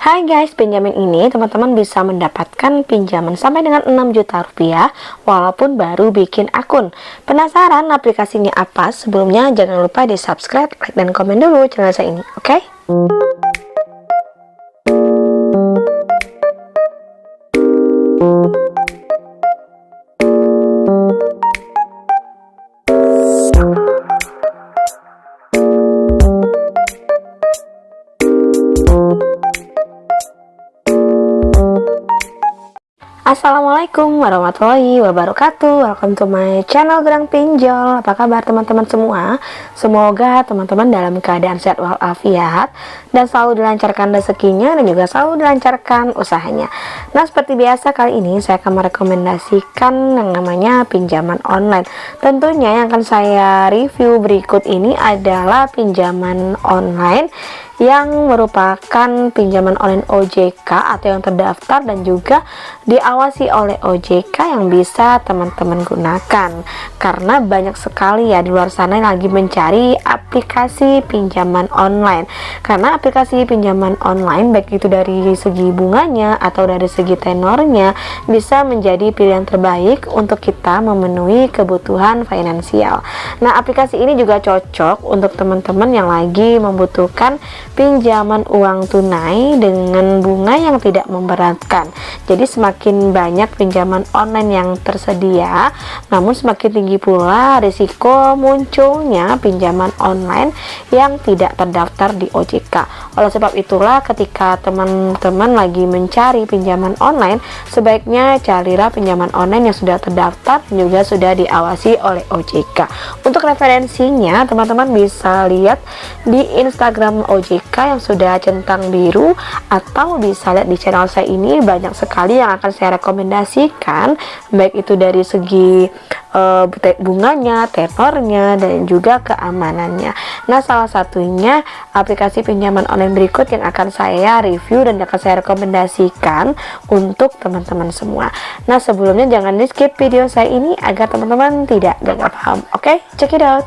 Hai guys, pinjaman ini teman-teman bisa mendapatkan pinjaman sampai dengan 6 juta rupiah walaupun baru bikin akun. Penasaran aplikasinya apa? Sebelumnya jangan lupa di subscribe, like, dan komen dulu channel saya ini, oke? Assalamualaikum warahmatullahi wabarakatuh. Welcome to my channel Gerang Pinjol. Apa kabar teman-teman semua? Semoga teman-teman dalam keadaan sehat walafiat dan selalu dilancarkan rezekinya dan juga selalu dilancarkan usahanya. Nah, seperti biasa kali ini saya akan merekomendasikan yang namanya pinjaman online. Tentunya yang akan saya review berikut ini adalah pinjaman online yang merupakan pinjaman online OJK atau yang terdaftar dan juga diawasi oleh OJK yang bisa teman-teman gunakan, karena banyak sekali ya di luar sana yang lagi mencari aplikasi pinjaman online. Karena aplikasi pinjaman online baik itu dari segi bunganya atau dari segi tenornya bisa menjadi pilihan terbaik untuk kita memenuhi kebutuhan finansial. Nah, aplikasi ini juga cocok untuk teman-teman yang lagi membutuhkan pinjaman uang tunai dengan bunga yang tidak memberatkan. Jadi semakin banyak pinjaman online yang tersedia, namun semakin tinggi pula risiko munculnya pinjaman online yang tidak terdaftar di OJK. Oleh sebab itulah ketika teman-teman lagi mencari pinjaman online, sebaiknya carilah pinjaman online yang sudah terdaftar dan juga sudah diawasi oleh OJK. Untuk referensinya teman-teman bisa lihat di Instagram OJK yang sudah centang biru, atau bisa lihat di channel saya ini banyak sekali yang akan saya rekomendasikan, baik itu dari segi bunganya, tenornya, dan juga keamanannya. Nah, salah satunya aplikasi pinjaman online berikut yang akan saya review dan akan saya rekomendasikan untuk teman-teman semua. Nah, sebelumnya jangan di skip video saya ini agar teman-teman tidak gagal paham. Oke, check it out.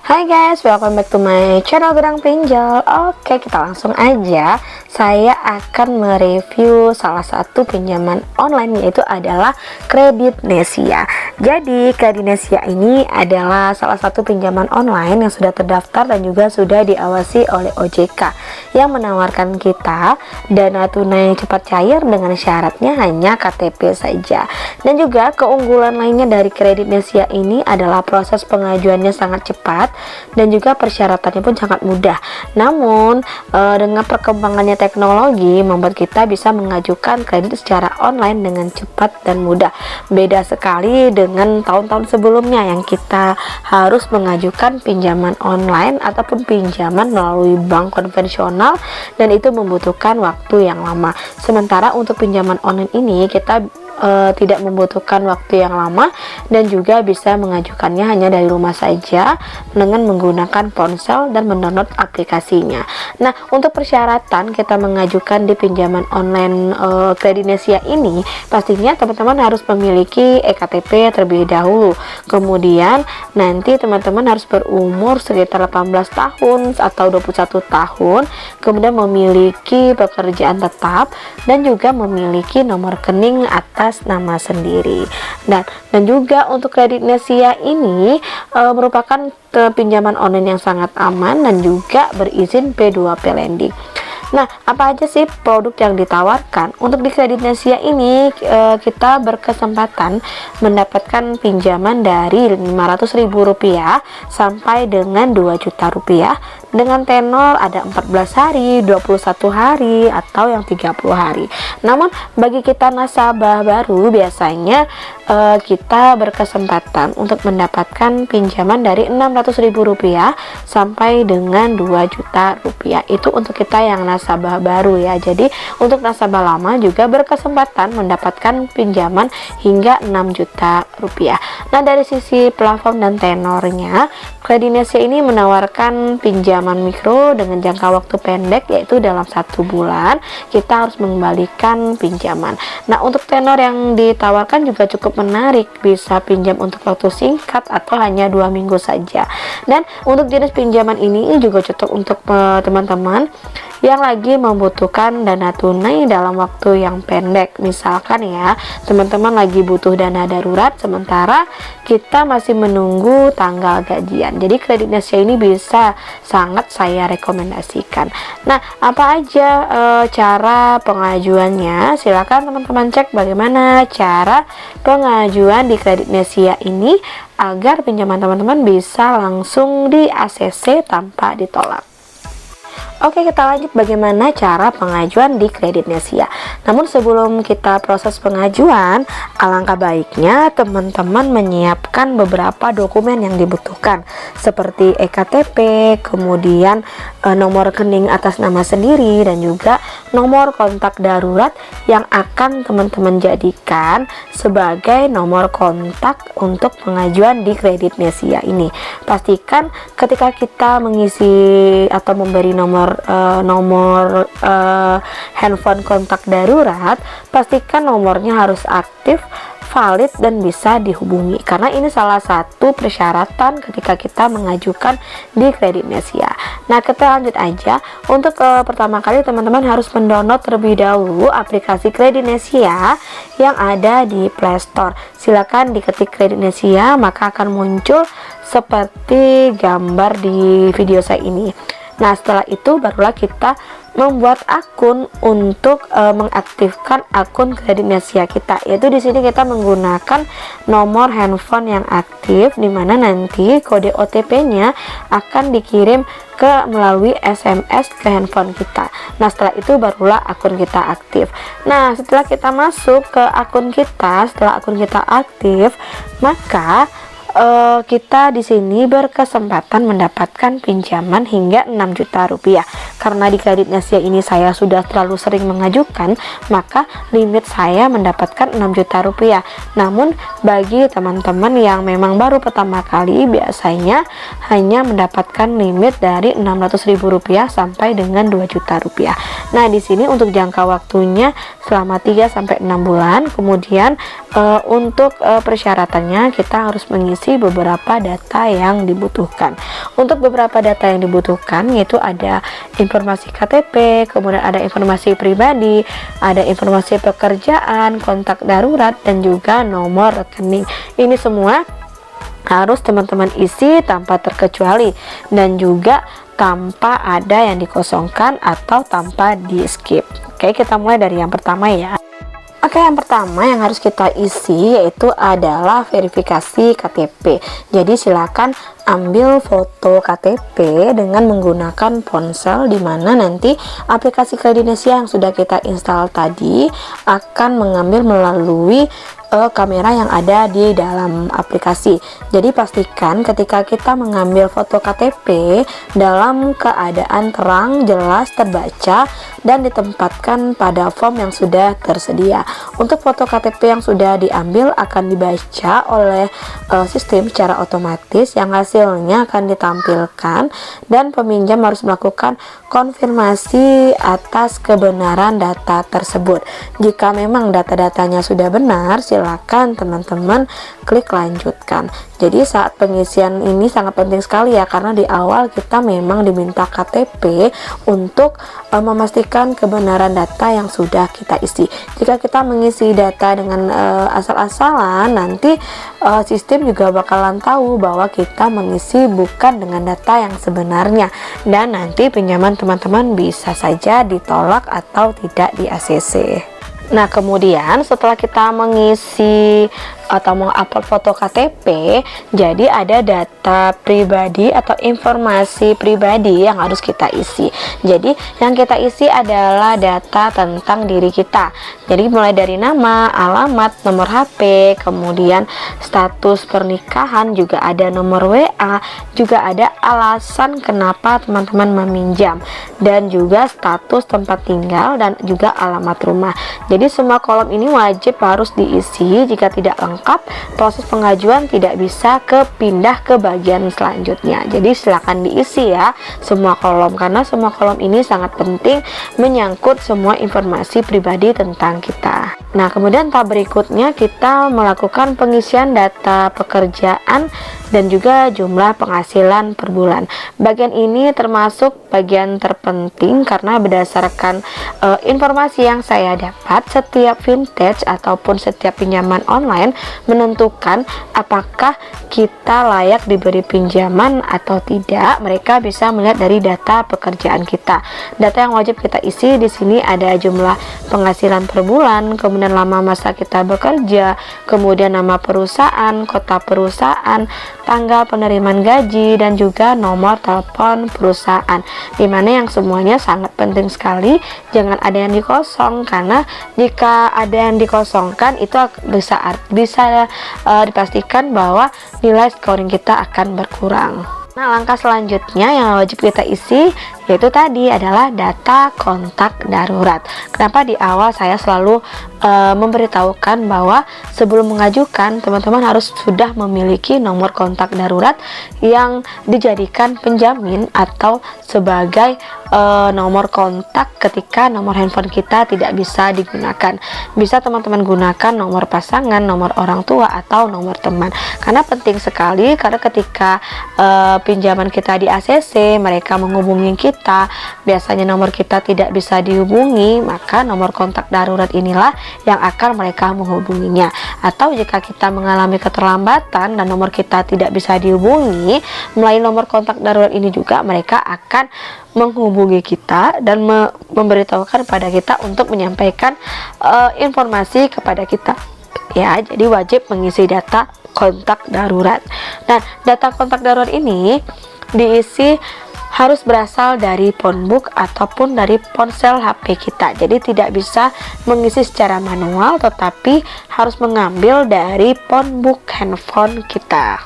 Hai guys, welcome back to my channel Gerang Pinjol. Oke, kita langsung aja. Saya akan mereview salah satu pinjaman online, yaitu adalah Kreditnesia. Jadi Kreditnesia ini adalah salah satu pinjaman online yang sudah terdaftar dan juga sudah diawasi oleh OJK, yang menawarkan kita dana tunai cepat cair dengan syaratnya hanya KTP saja. Dan juga keunggulan lainnya dari Kreditnesia ini adalah proses pengajuannya sangat cepat dan juga persyaratannya pun sangat mudah. Namun dengan perkembangannya teknologi membuat kita bisa mengajukan kredit secara online dengan cepat dan mudah. Beda sekali dengan tahun-tahun sebelumnya yang kita harus mengajukan pinjaman online ataupun pinjaman melalui bank konvensional, dan itu membutuhkan waktu yang lama. Sementara untuk pinjaman online ini kita tidak membutuhkan waktu yang lama dan juga bisa mengajukannya hanya dari rumah saja dengan menggunakan ponsel dan mendownload aplikasinya. Nah, untuk persyaratan kita mengajukan di pinjaman online Kreditnesia ini, pastinya teman-teman harus memiliki eKTP terlebih dahulu. Kemudian nanti teman-teman harus berumur sekitar 18 tahun atau 21 tahun, kemudian memiliki pekerjaan tetap dan juga memiliki nomor rekening atas nama sendiri. Dan juga untuk Kreditnesia ini merupakan pinjaman online yang sangat aman dan juga berizin P2P lending. Nah, apa aja sih produk yang ditawarkan? Untuk di Kreditnesia ini kita berkesempatan mendapatkan pinjaman dari Rp500.000 sampai dengan Rp2 juta dengan tenor ada 14 hari, 21 hari, atau yang 30 hari. Namun bagi kita nasabah baru biasanya kita berkesempatan untuk mendapatkan pinjaman dari Rp600.000 sampai dengan Rp2 juta. Itu untuk kita yang nasabah baru ya. Jadi untuk nasabah lama juga berkesempatan mendapatkan pinjaman hingga Rp6 juta. Nah, dari sisi plafon dan tenornya, Kreditnesia ini menawarkan pinjaman mikro dengan jangka waktu pendek, yaitu dalam 1 bulan kita harus mengembalikan pinjaman. Nah, untuk tenor yang ditawarkan juga cukup menarik, bisa pinjam untuk waktu singkat atau hanya 2 minggu saja. Dan untuk jenis pinjaman ini juga cocok untuk teman-teman yang lagi membutuhkan dana tunai dalam waktu yang pendek. Misalkan ya, teman-teman lagi butuh dana darurat sementara kita masih menunggu tanggal gajian. Jadi kredit Nesia ini bisa sangat saya rekomendasikan. Nah, apa aja cara pengajuannya? Silakan teman-teman cek bagaimana cara pengajuan di kredit Nesia ini agar pinjaman teman-teman bisa langsung di ACC tanpa ditolak. Oke, kita lanjut bagaimana cara pengajuan di kredit Nesia. Namun sebelum kita proses pengajuan, alangkah baiknya teman-teman menyiapkan beberapa dokumen yang dibutuhkan seperti EKTP, kemudian nomor rekening atas nama sendiri, dan juga nomor kontak darurat yang akan teman-teman jadikan sebagai nomor kontak untuk pengajuan di kredit Nesia ini. Pastikan ketika kita mengisi atau memberi nomor handphone kontak darurat, pastikan nomornya harus aktif, valid, dan bisa dihubungi, karena ini salah satu persyaratan ketika kita mengajukan di kredit Nesia. Nah, kita lanjut aja. Untuk pertama kali teman-teman harus mendownload terlebih dahulu aplikasi kredit Nesia yang ada di Play Store. Silakan diketik kredit Nesia, maka akan muncul seperti gambar di video saya ini. Nah, setelah itu barulah kita membuat akun untuk mengaktifkan akun kredit Nesia kita. Yaitu di sini kita menggunakan nomor handphone yang aktif, di mana nanti kode OTP-nya akan dikirim melalui SMS ke handphone kita. Nah, setelah itu barulah akun kita aktif. Nah, setelah kita masuk ke akun kita, setelah akun kita aktif, maka kita di sini berkesempatan mendapatkan pinjaman hingga 6 juta rupiah. Karena di kredit Nesia ini saya sudah terlalu sering mengajukan, maka limit saya mendapatkan 6 juta rupiah. Namun bagi teman-teman yang memang baru pertama kali, biasanya hanya mendapatkan limit dari 600.000 rupiah sampai dengan 2 juta rupiah. Nah, di sini untuk jangka waktunya selama 3-6 bulan. Kemudian untuk persyaratannya kita harus mengisi beberapa data yang dibutuhkan. Untuk beberapa data yang dibutuhkan yaitu ada informasi KTP, kemudian ada informasi pribadi, ada informasi pekerjaan, kontak darurat, dan juga nomor rekening. Ini semua harus teman-teman isi tanpa terkecuali dan juga tanpa ada yang dikosongkan atau tanpa di skip. Oke, kita mulai dari yang pertama ya. Oke, yang pertama yang harus kita isi yaitu adalah verifikasi KTP. Jadi silakan ambil foto KTP dengan menggunakan ponsel, di mana nanti aplikasi kredit Nesia yang sudah kita install tadi akan mengambil melalui kamera yang ada di dalam aplikasi. Jadi pastikan ketika kita mengambil foto KTP dalam keadaan terang, jelas, terbaca, dan ditempatkan pada form yang sudah tersedia. Untuk foto KTP yang sudah diambil akan dibaca oleh sistem secara otomatis, yang hasilnya akan ditampilkan, dan peminjam harus melakukan konfirmasi atas kebenaran data tersebut. Jika memang data-datanya sudah benar, silakan teman-teman klik lanjutkan. Jadi saat pengisian ini sangat penting sekali ya, karena di awal kita memang diminta KTP untuk memastikan kebenaran data yang sudah kita isi. Jika kita mengisi data dengan asal-asalan, nanti sistem juga bakalan tahu bahwa kita mengisi bukan dengan data yang sebenarnya, dan nanti pinjaman teman-teman bisa saja ditolak atau tidak di ACC. Nah, kemudian setelah kita mengisi atau mengupload foto KTP, jadi ada data pribadi atau informasi pribadi yang harus kita isi. Jadi yang kita isi adalah data tentang diri kita. Jadi mulai dari nama, alamat, nomor HP, kemudian status pernikahan, juga ada nomor WA, juga ada alasan kenapa teman-teman meminjam, dan juga status tempat tinggal dan juga alamat rumah. Jadi semua kolom ini wajib harus diisi. Jika tidak lengkap, proses pengajuan tidak bisa pindah ke bagian selanjutnya. Jadi silakan diisi ya semua kolom, karena semua kolom ini sangat penting, menyangkut semua informasi pribadi tentang kita. Nah, kemudian tahap berikutnya kita melakukan pengisian data pekerjaan dan juga jumlah penghasilan per bulan. Bagian ini termasuk bagian terpenting karena berdasarkan informasi yang saya dapat, setiap vintage ataupun setiap pinjaman online menentukan apakah kita layak diberi pinjaman atau tidak. Mereka bisa melihat dari data pekerjaan kita. Data yang wajib kita isi di sini ada jumlah penghasilan per bulan, kemudian lama masa kita bekerja, kemudian nama perusahaan, kota perusahaan, tanggal penerimaan gaji, dan juga nomor telepon perusahaan, dimana yang semuanya sangat penting sekali. Jangan ada yang dikosong, karena jika ada yang dikosongkan itu bisa dipastikan bahwa nilai scoring kita akan berkurang. Nah, langkah selanjutnya yang wajib kita isi yaitu tadi adalah data kontak darurat. Kenapa di awal saya selalu memberitahukan bahwa sebelum mengajukan, teman-teman harus sudah memiliki nomor kontak darurat yang dijadikan penjamin atau sebagai nomor kontak ketika nomor handphone kita tidak bisa digunakan. Bisa teman-teman gunakan nomor pasangan, nomor orang tua, atau nomor teman. Karena penting sekali, karena ketika pinjaman kita di ACC, mereka menghubungi kita, biasanya nomor kita tidak bisa dihubungi, maka nomor kontak darurat inilah yang akan mereka menghubunginya. Atau jika kita mengalami keterlambatan dan nomor kita tidak bisa dihubungi, melalui nomor kontak darurat ini juga mereka akan menghubungi kita dan memberitahukan pada kita untuk menyampaikan informasi kepada kita. Ya, jadi wajib mengisi data kontak darurat. Nah, data kontak darurat ini diisi harus berasal dari phonebook ataupun dari ponsel HP kita. Jadi tidak bisa mengisi secara manual, tetapi harus mengambil dari phonebook handphone kita.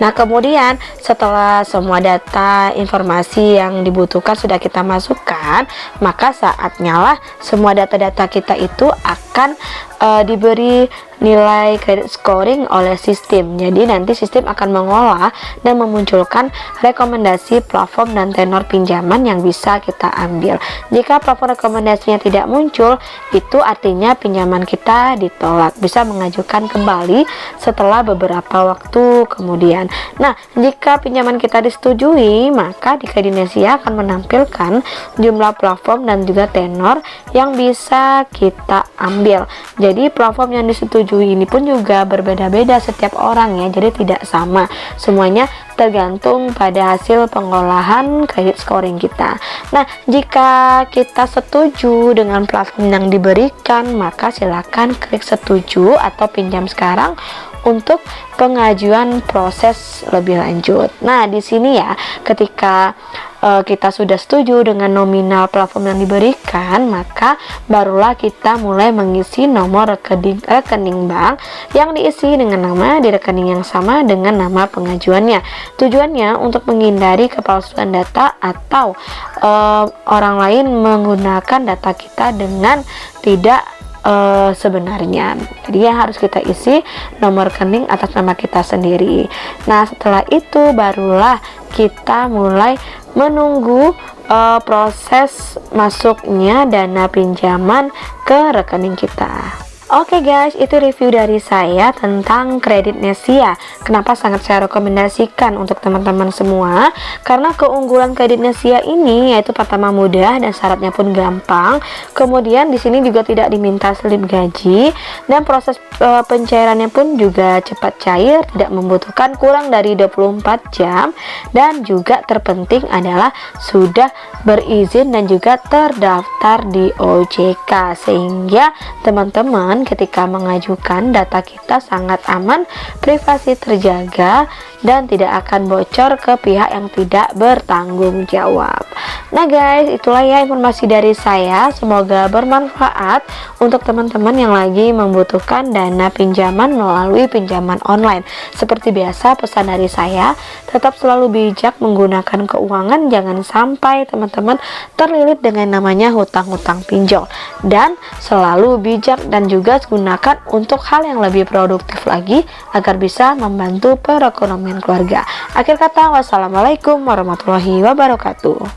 Nah, kemudian setelah semua data informasi yang dibutuhkan sudah kita masukkan, maka saatnya lah semua data-data kita itu akan diberi nilai credit scoring oleh sistem. Jadi nanti sistem akan mengolah dan memunculkan rekomendasi platform dan tenor pinjaman yang bisa kita ambil. Jika platform rekomendasinya tidak muncul, itu artinya pinjaman kita ditolak. Bisa mengajukan kembali setelah beberapa waktu kemudian. Nah, jika pinjaman kita disetujui, maka di Kredinesia akan menampilkan jumlah platform dan juga tenor yang bisa kita ambil. Jadi platform yang disetujui ini pun juga berbeda-beda setiap orang ya, jadi tidak sama, semuanya tergantung pada hasil pengolahan kredit scoring kita. Nah, jika kita setuju dengan platform yang diberikan, maka silakan klik setuju atau pinjam sekarang untuk pengajuan proses lebih lanjut. Nah, di sini ya, ketika kita sudah setuju dengan nominal platform yang diberikan, maka barulah kita mulai mengisi nomor rekening bank yang diisi dengan nama di rekening yang sama dengan nama pengajuannya. Tujuannya untuk menghindari kepalsuan data atau orang lain menggunakan data kita dengan tidak sebenarnya. Jadi yang harus kita isi nomor rekening atas nama kita sendiri. Nah, setelah itu barulah kita mulai menunggu proses masuknya dana pinjaman ke rekening kita. Oke guys, itu review dari saya tentang Kredinesia. Kenapa sangat saya rekomendasikan untuk teman-teman semua? Karena keunggulan Kredinesia ini yaitu pertama mudah dan syaratnya pun gampang. Kemudian di sini juga tidak diminta slip gaji dan proses pencairannya pun juga cepat cair, tidak membutuhkan kurang dari 24 jam, dan juga terpenting adalah sudah berizin dan juga terdaftar di OJK, sehingga teman-teman ketika mengajukan data kita sangat aman, privasi terjaga, dan tidak akan bocor ke pihak yang tidak bertanggung jawab. Nah guys, itulah ya informasi dari saya, semoga bermanfaat untuk teman-teman yang lagi membutuhkan dana pinjaman melalui pinjaman online. Seperti biasa, pesan dari saya, tetap selalu bijak menggunakan keuangan, jangan sampai teman-teman terlilit dengan namanya hutang-hutang pinjol, dan selalu bijak dan juga gunakan untuk hal yang lebih produktif lagi agar bisa membantu perekonomian keluarga. Akhir kata, wassalamualaikum warahmatullahi wabarakatuh.